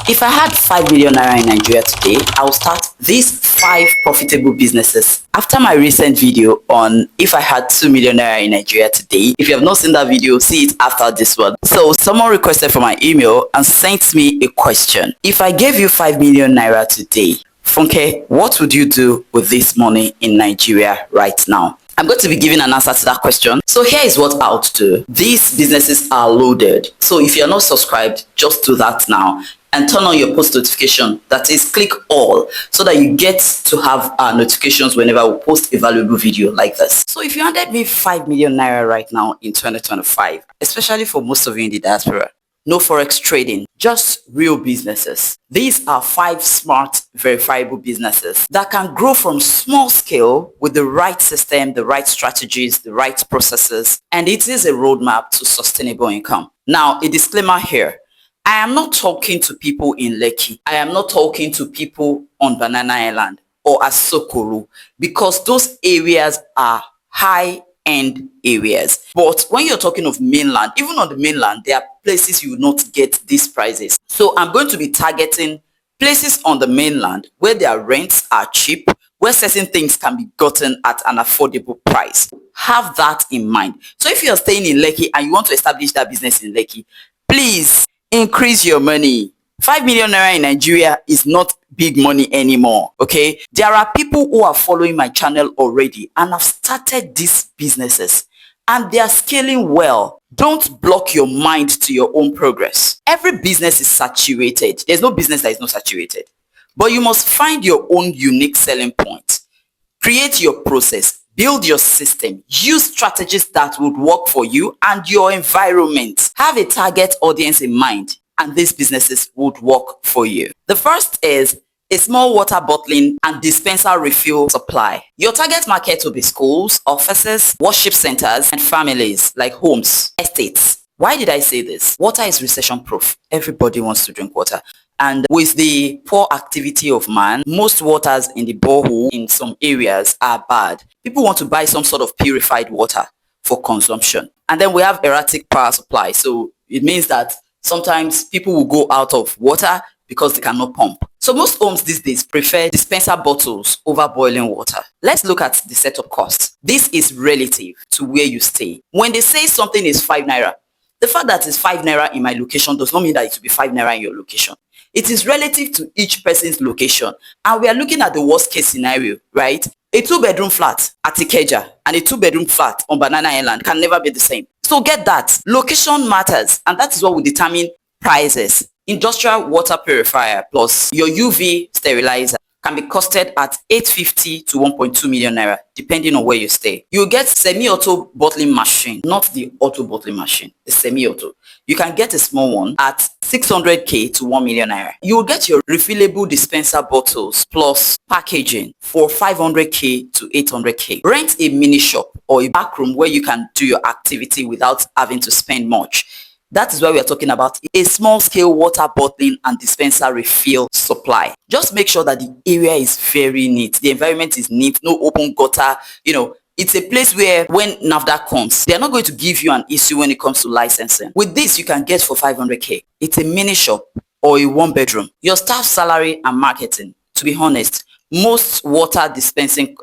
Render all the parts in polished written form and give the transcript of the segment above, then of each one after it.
If I had 5 million naira in Nigeria today, I will start these 5 profitable businesses. After my recent video on if I had 2 million naira in Nigeria today, if you have not seen that video, see it after this one. So someone requested for my email and sent me a question. If I gave you 5 million naira today, Funke, what would you do with this money in Nigeria right now? I'm going to be giving an answer to that question. So here is what I would do. These businesses are loaded. So if you're not subscribed, just do that now and turn on your post notification. That is, click all so that you get to have notifications whenever we post a valuable video like this. So if you handed me 5 million naira right now in 2025, especially for most of you in the diaspora, no forex trading, just real businesses. These are 5 smart, verifiable businesses that can grow from small scale with the right system, the right strategies, the right processes, and it is a roadmap to sustainable income. Now, a disclaimer here. I am not talking to people in Lekki. I am not talking to people on Banana Island or at Sokoro, because those areas are high-end areas. But when you're talking of mainland, even on the mainland, there are places you will not get these prices. So I'm going to be targeting places on the mainland where their rents are cheap, where certain things can be gotten at an affordable price. Have that in mind. So if you're staying in Lekki and you want to establish that business in Lekki, please increase your money. 5 million naira in Nigeria is not big money anymore, okay? There are people who are following my channel already and have started these businesses and they are scaling well. Don't block your mind to your own progress. Every business is saturated. There's no business that is not saturated. But you must find your own unique selling point. Create your process. Build your system. Use strategies that would work for you and your environment. Have a target audience in mind, and these businesses would work for you. The first is a small water bottling and dispenser refill supply. Your target market will be schools, offices, worship centers, and families like homes, estates. Why did I say this? Water is recession-proof. Everybody wants to drink water. And with the poor activity of man, most waters in the borehole in some areas are bad. People want to buy some sort of purified water for consumption. And then we have erratic power supply. So it means that sometimes people will go out of water because they cannot pump. So most homes these days prefer dispenser bottles over boiling water. Let's look at the setup cost. This is relative to where you stay. When they say something is 5 naira, the fact that it's 5 naira in my location does not mean that it will be 5 naira in your location. It is relative to each person's location. And we are looking at the worst case scenario, right? A 2-bedroom flat at Ikeja and a 2-bedroom flat on Banana Island can never be the same. So get that. Location matters, and that is what will determine prices. Industrial water purifier plus your UV sterilizer can be costed at 850 to 1.2 million naira, depending on where you stay. You get semi-auto bottling machine, not the auto bottling machine, the semi-auto. You can get a small one at 600k to 1 million naira. You will get your refillable dispenser bottles plus packaging for 500k to 800k. Rent a mini shop or a back room where you can do your activity without having to spend much. That is why we are talking about a small scale water bottling and dispenser refill supply. Just make sure that the area is very neat. The environment is neat, no open gutter. It's a place where when NAFDAC comes, they're not going to give you an issue when it comes to licensing. With this, you can get for 500k. It's a mini shop or a 1-bedroom. Your staff salary and marketing, to be honest, most water dispensing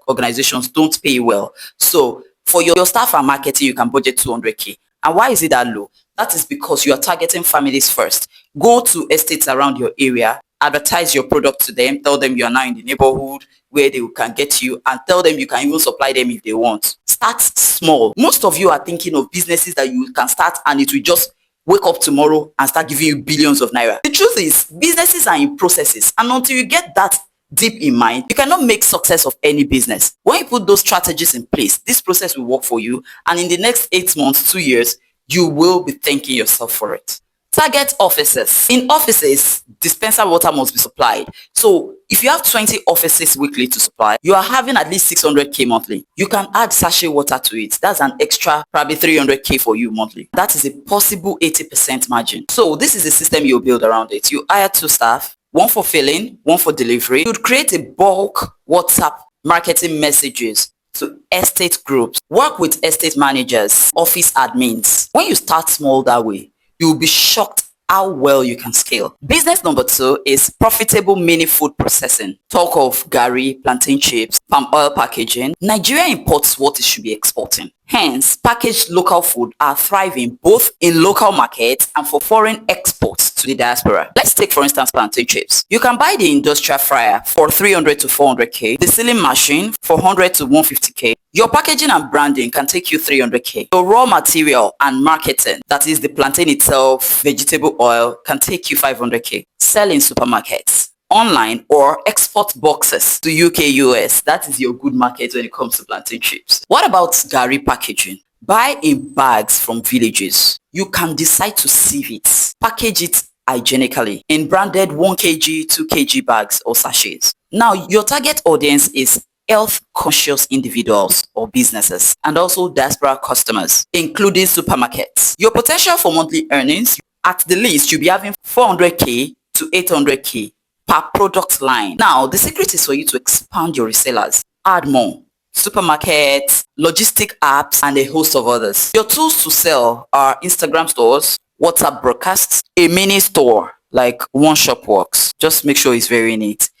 organizations don't pay well. So for your staff and marketing, you can budget 200k. And why is it that low? That is because you are targeting families first. Go to estates around your area, advertise your product to them, tell them you are now in the neighborhood where they can get you, and tell them you can even supply them if they want. Start small. Most of you are thinking of businesses that you can start and it will just wake up tomorrow and start giving you billions of naira. The truth is, businesses are in processes, and until you get that deep in mind, you cannot make success of any business. When you put those strategies in place, this process will work for you, and in the next 8 months, 2 years, you will be thanking yourself for it. Target offices. In offices, dispenser water must be supplied. So if you have 20 offices weekly to supply, you are having at least 600k monthly. You can add sachet water to it. That's an extra probably 300k for you monthly. That is a possible 80% margin. So this is the system you'll build around it. You hire 2 staff, 1 for filling, 1 for delivery. You'd create a bulk WhatsApp marketing messages to estate groups. Work with estate managers, office admins. When you start small that way, you'll be shocked how well you can scale. Business number 2 is profitable mini food processing. Talk of gari, plantain chips, palm oil packaging. Nigeria imports what it should be exporting. Hence, packaged local food are thriving both in local markets and for foreign exports to the diaspora. Let's take for instance plantain chips. You can buy the industrial fryer for 300 to 400k, the sealing machine for 100 to 150k. Your packaging and branding can take you 300k. Your raw material and marketing, that is the plantain itself, vegetable oil, can take you 500k. Sell in supermarkets, online, or export boxes to UK, US. That is your good market when it comes to plantain chips. What about gari packaging? Buy in bags from villages. You can decide to sieve it, package it hygienically in branded 1kg, 2kg bags or sachets. Now, your target audience is health-conscious individuals or businesses, and also diaspora customers, including supermarkets. Your potential for monthly earnings, at the least, you'll be having 400k to 800k per product line. Now, the secret is for you to expand your resellers, add more supermarkets, logistic apps, and a host of others. Your tools to sell are Instagram stores, WhatsApp broadcasts, a mini store like One Shop Works. Just make sure it's very neat,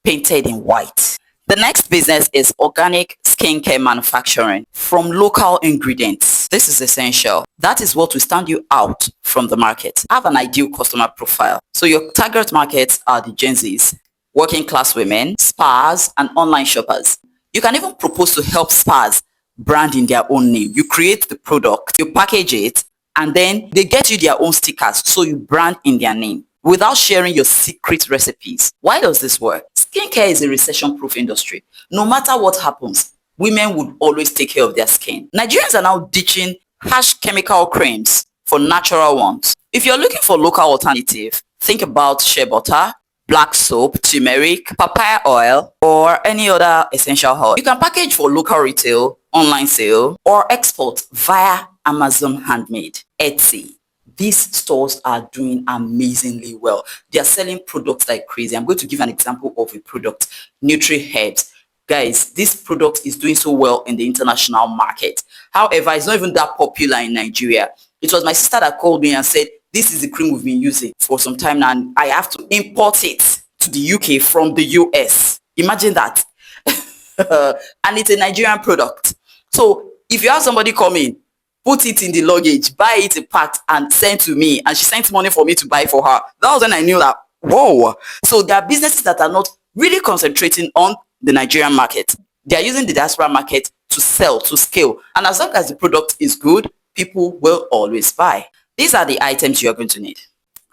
painted in white. The next business is organic skincare manufacturing from local ingredients. This is essential. That is what will stand you out from the market. Have an ideal customer profile. So your target markets are the Gen Zs, working class women, spas, and online shoppers. You can even propose to help spas brand in their own name. You create the product, you package it, and then they get you their own stickers, so you brand in their name without sharing your secret recipes. Why does this work? Skincare is a recession-proof industry. No matter what happens, women would always take care of their skin. Nigerians are now ditching harsh chemical creams for natural ones. If you're looking for local alternative, think about shea butter, black soap, turmeric, papaya oil, or any other essential oil. You can package for local retail, online sale, or export via Amazon Handmade, Etsy. These stores are doing amazingly well. They are selling products like crazy. I'm going to give an example of a product, Nutri Herbs. Guys, this product is doing so well in the international market. However, it's not even that popular in Nigeria. It was my sister that called me and said, this is the cream we've been using for some time now, and I have to import it to the UK from the US. Imagine that. And it's a Nigerian product. So if you have somebody come in, put it in the luggage, buy it in packed, and send to me, and she sent money for me to buy for her. That was when I knew that, whoa. So there are businesses that are not really concentrating on the Nigerian market. They are using the diaspora market to sell, to scale. And as long as the product is good, people will always buy. These are the items you're going to need.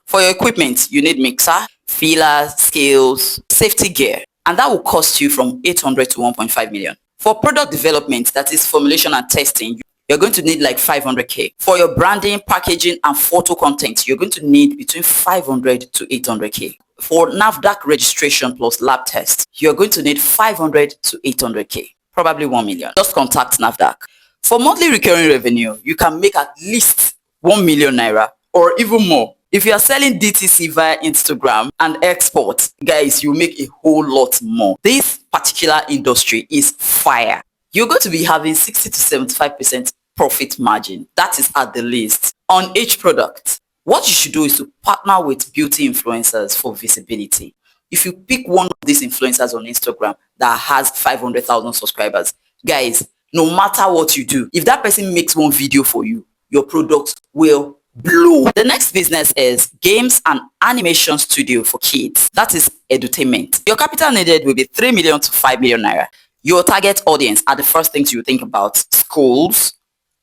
For your equipment, you need mixer, feelers, scales, safety gear, and that will cost you from 800 to 1.5 million. For product development, that is formulation and testing, you're going to need like 500k. For your branding, packaging, and photo content, you're going to need between 500 to 800k. For NAFDAC registration plus lab tests, you're going to need 500 to 800k, probably 1 million. Just contact NAFDAC. For monthly recurring revenue, you can make at least 1 million naira or even more. If you are selling DTC via Instagram and export, guys, you make a whole lot more. This particular industry is fire. You're going to be having 60 to 75% profit margin. That is at the least on each product. What you should do is to partner with beauty influencers for visibility. If you pick one of these influencers on Instagram that has 500,000 subscribers, guys, no matter what you do, if that person makes one video for you, your product will blow. The next business is games and animation studio for kids. That is edutainment. Your capital needed will be 3 million to 5 million naira. Your target audience are the first things you think about: schools,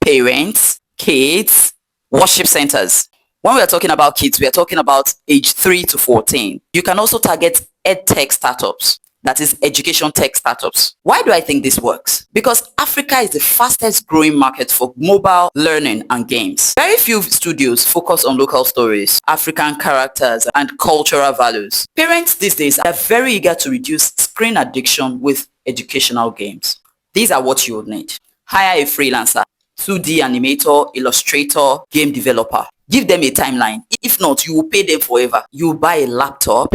parents, kids, worship centers. When we are talking about kids, we are talking about age 3 to 14. You can also target edtech startups, that is education tech startups. Why do I think this works? Because Africa is the fastest growing market for mobile learning and games. Very few studios focus on local stories, African characters, and cultural values. Parents these days are very eager to reduce screen addiction with educational games. These are what you would need. Hire a freelancer, 2D animator, illustrator, game developer. Give them a timeline. If not, you will pay them forever. You will buy a laptop,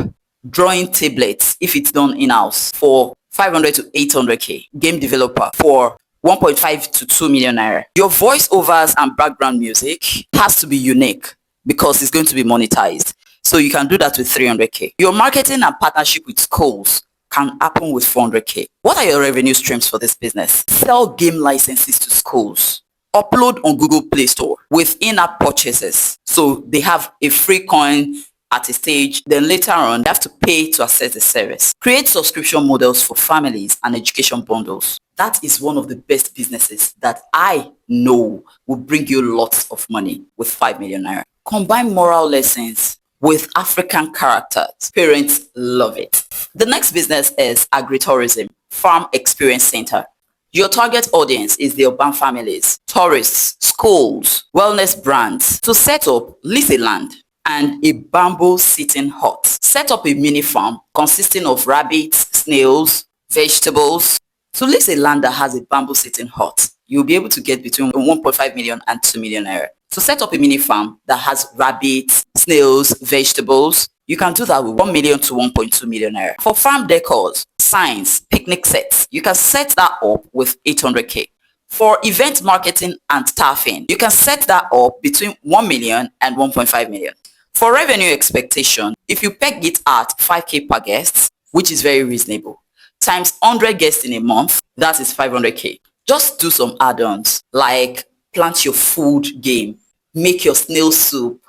drawing tablets if it's done in-house for 500 to 800k. Game developer for 1.5 to 2 million naira. Your voiceovers and background music has to be unique. because it's going to be monetized. So you can do that with 300k. Your marketing and partnership with schools can happen with 400k. What are your revenue streams for this business? Sell game licenses to schools. Upload on Google Play Store with in-app purchases. So they have a free coin at a stage, then later on they have to pay to access the service. Create subscription models for families and education bundles. That is one of the best businesses that I know will bring you lots of money with 5 million naira. Combine moral lessons with African characters. Parents love it. The next business is Agritourism, Farm Experience Center. Your target audience is the urban families, tourists, schools, wellness brands. To set up, lease a land and a bamboo sitting hut. Set up a mini farm consisting of rabbits, snails, vegetables. To lease a land that has a bamboo sitting hut, you'll be able to get between 1.5 million and 2 million naira. To set up a mini farm that has rabbits, snails, vegetables, you can do that with 1 million to 1.2 million naira. For farm decors, signs, picnic sets, you can set that up with 800k. For event marketing and staffing, you can set that up between 1 million and 1.5 million. For revenue expectation, if you peg it at 5k per guest, which is very reasonable, times 100 guests in a month, that is 500k. Just do some add-ons like plant your food game, make your snail soup,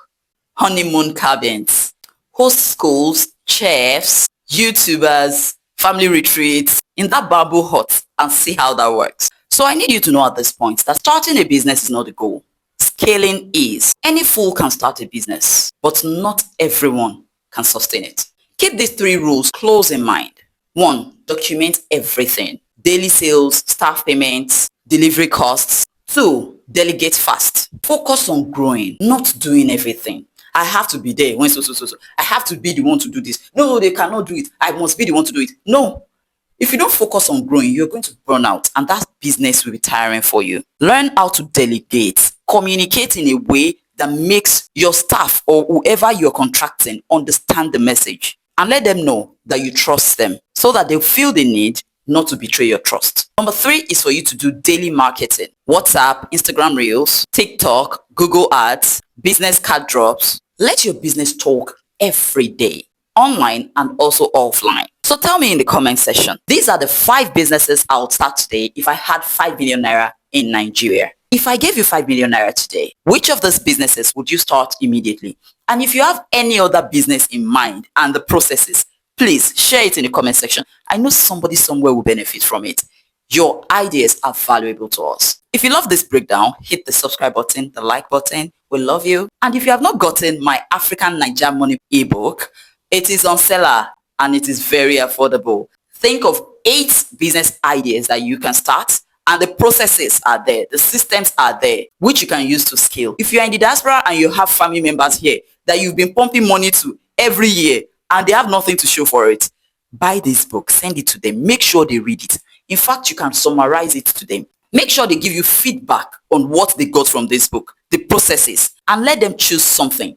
honeymoon cabins, host schools, chefs, YouTubers, family retreats in that bamboo hut and see how that works. So I need you to know at this point that starting a business is not the goal. Scaling is. Any fool can start a business, but not everyone can sustain it. Keep these 3 rules close in mind. 1. Document everything. Daily sales, staff payments, delivery costs. 2. Delegate fast. Focus on growing, not doing everything. I have to be there when so. I have to be the one to do this. No, they cannot do it. I must be the one to do it. No. If you don't focus on growing, you're going to burn out and that business will be tiring for you. Learn how to delegate. Communicate in a way that makes your staff or whoever you're contracting understand the message and let them know that you trust them so that they'll feel the need not to betray your trust. Number 3 is for you to do daily marketing. WhatsApp, Instagram Reels, TikTok, Google Ads, business card drops. Let your business talk every day, online and also offline. So tell me in the comment section, these are the 5 businesses I would start today if I had 5 million naira in Nigeria. If I gave you 5 million naira today, which of those businesses would you start immediately? And if you have any other business in mind and the processes, please share it in the comment section. I know somebody somewhere will benefit from it. Your ideas are valuable to us. If you love this breakdown, hit the subscribe button, the like button. We love you. And if you have not gotten my African Naija Money ebook, it is on seller and it is very affordable. Think of 8 business ideas that you can start and the processes are there, the systems are there, which you can use to scale. If you're in the diaspora and you have family members here that you've been pumping money to every year and they have nothing to show for it, buy this book, send it to them, make sure they read it. In fact, you can summarize it to them. Make sure they give you feedback on what they got from this book, the processes, and let them choose something,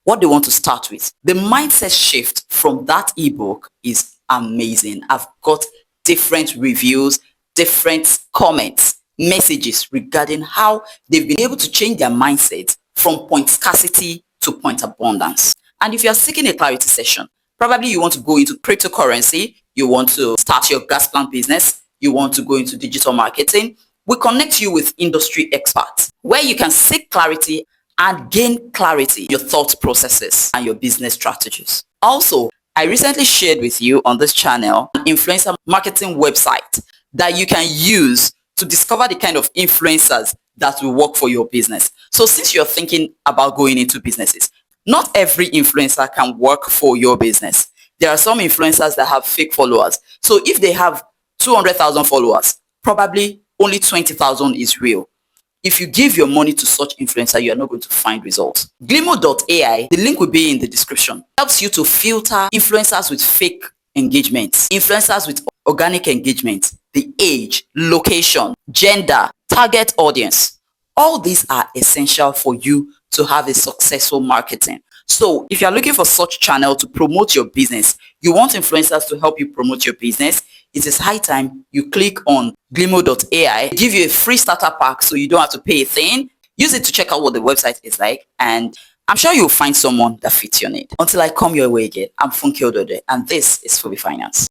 what they want to start with. The mindset shift from that ebook is amazing. I've got different reviews, different comments, messages regarding how they've been able to change their mindset from point scarcity to point abundance. And if you're seeking a clarity session, probably you want to go into cryptocurrency, you want to start your gas plant business, you want to go into digital marketing, we connect you with industry experts where you can seek clarity and gain clarity, your thought processes and your business strategies. Also, I recently shared with you on this channel an influencer marketing website that you can use to discover the kind of influencers that will work for your business. So since you're thinking about going into businesses, not every influencer can work for your business. There are some influencers that have fake followers. So if they have 200,000 followers, probably only 20,000 is real. If you give your money to such influencer, you are not going to find results. Glimo.ai, the link will be in the description, helps you to filter influencers with fake engagements, influencers with organic engagement, the age, location, gender, target audience. All these are essential for you to have a successful marketing. So if you're looking for such channel to promote your business, you want influencers to help you promote your business, it is high time you click on Glimo.ai, give you a free starter pack so you don't have to pay a thing. Use it to check out what the website is like, and I'm sure you'll find someone that fits your need. Until I come your way again, I'm Funke Odode, and this is Fooby Finance.